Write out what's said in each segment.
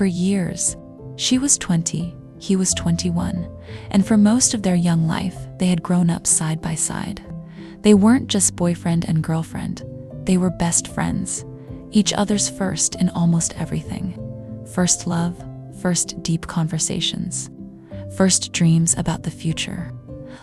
For years, she was 20, he was 21, and for most of their young life, they had grown up side by side. They weren't just boyfriend and girlfriend, they were best friends, each other's first in almost everything. First love, first deep conversations, first dreams about the future.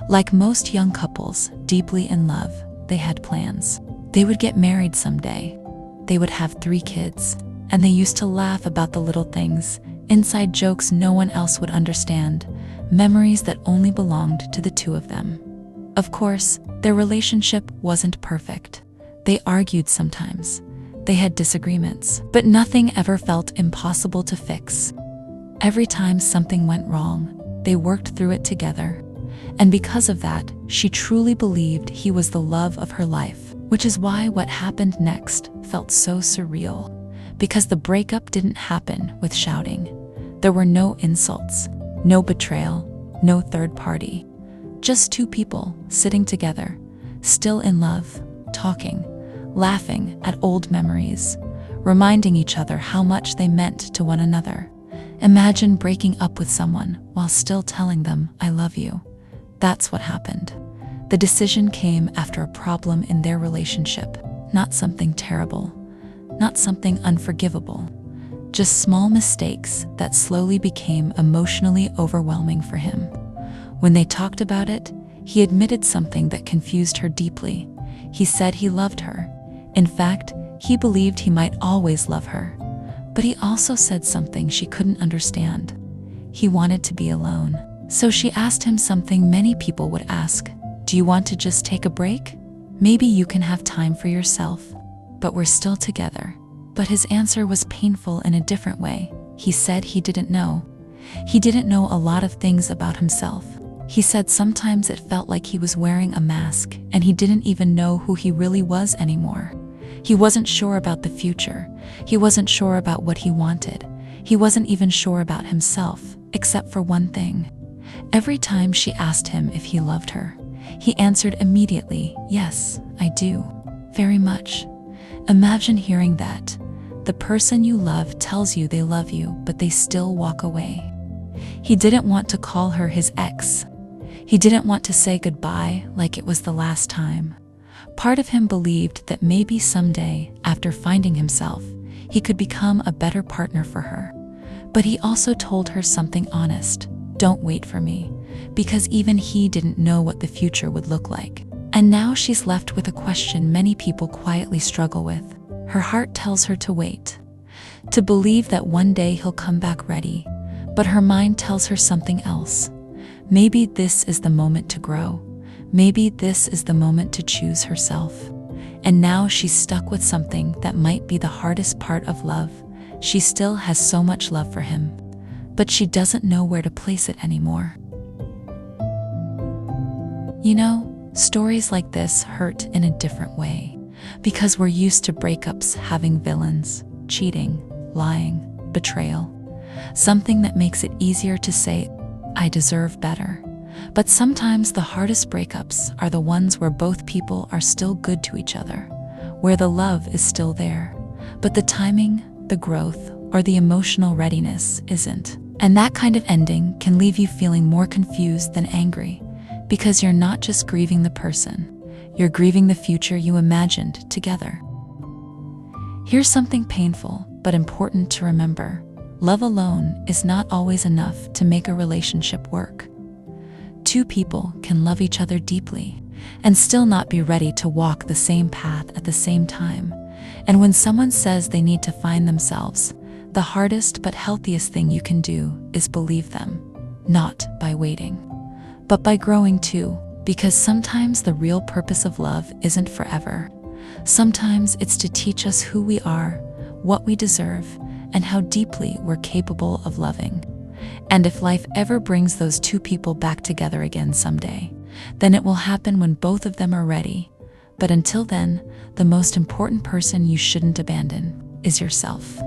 Like most young couples deeply in love, they had plans. They would get married someday. They would have 3 kids, and they used to laugh about the little things, inside jokes no one else would understand, memories that only belonged to the 2 of them. Of course, their relationship wasn't perfect. They argued sometimes. They had disagreements, but nothing ever felt impossible to fix. Every time something went wrong, they worked through it together. And because of that, she truly believed he was the love of her life, which is why what happened next felt so surreal. Because the breakup didn't happen with shouting. There were no insults, no betrayal, no third party. Just 2 people sitting together, still in love, talking, laughing at old memories, reminding each other how much they meant to one another. Imagine breaking up with someone while still telling them, "I love you." That's what happened. The decision came after a problem in their relationship, not something terrible, not something unforgivable, just small mistakes that slowly became emotionally overwhelming for him. When they talked about it, he admitted something that confused her deeply. He said he loved her. In fact, he believed he might always love her. But he also said something she couldn't understand. He wanted to be alone. So she asked him something many people would ask. Do you want to just take a break? Maybe you can have time for yourself, but we're still together. But his answer was painful in a different way. He said he didn't know. He didn't know a lot of things about himself. He said sometimes it felt like he was wearing a mask and he didn't even know who he really was anymore. He wasn't sure about the future. He wasn't sure about what he wanted. He wasn't even sure about himself, except for one thing. Every time she asked him if he loved her, he answered immediately, "Yes, I do. Very much." Imagine hearing that. The person you love tells you they love you, but they still walk away. He didn't want to call her his ex. He didn't want to say goodbye like it was the last time. Part of him believed that maybe someday, after finding himself, he could become a better partner for her. But he also told her something honest. Don't wait for me, because even he didn't know what the future would look like. And now she's left with a question many people quietly struggle with. Her heart tells her to wait, to believe that one day he'll come back ready, but her mind tells her something else. Maybe this is the moment to grow. Maybe this is the moment to choose herself. And now she's stuck with something that might be the hardest part of love. She still has so much love for him, but she doesn't know where to place it anymore. You know, stories like this hurt in a different way, because we're used to breakups having villains, cheating, lying, betrayal. Something that makes it easier to say, "I deserve better." But sometimes the hardest breakups are the ones where both people are still good to each other, where the love is still there, but the timing, the growth, or the emotional readiness isn't. And that kind of ending can leave you feeling more confused than angry, because you're not just grieving the person, you're grieving the future you imagined together. Here's something painful but important to remember. Love alone is not always enough to make a relationship work. 2 people can love each other deeply and still not be ready to walk the same path at the same time. And when someone says they need to find themselves, the hardest but healthiest thing you can do is believe them, not by waiting, but by growing too, because sometimes the real purpose of love isn't forever. Sometimes it's to teach us who we are, what we deserve, and how deeply we're capable of loving. And if life ever brings those 2 people back together again someday, then it will happen when both of them are ready. But until then, the most important person you shouldn't abandon is yourself.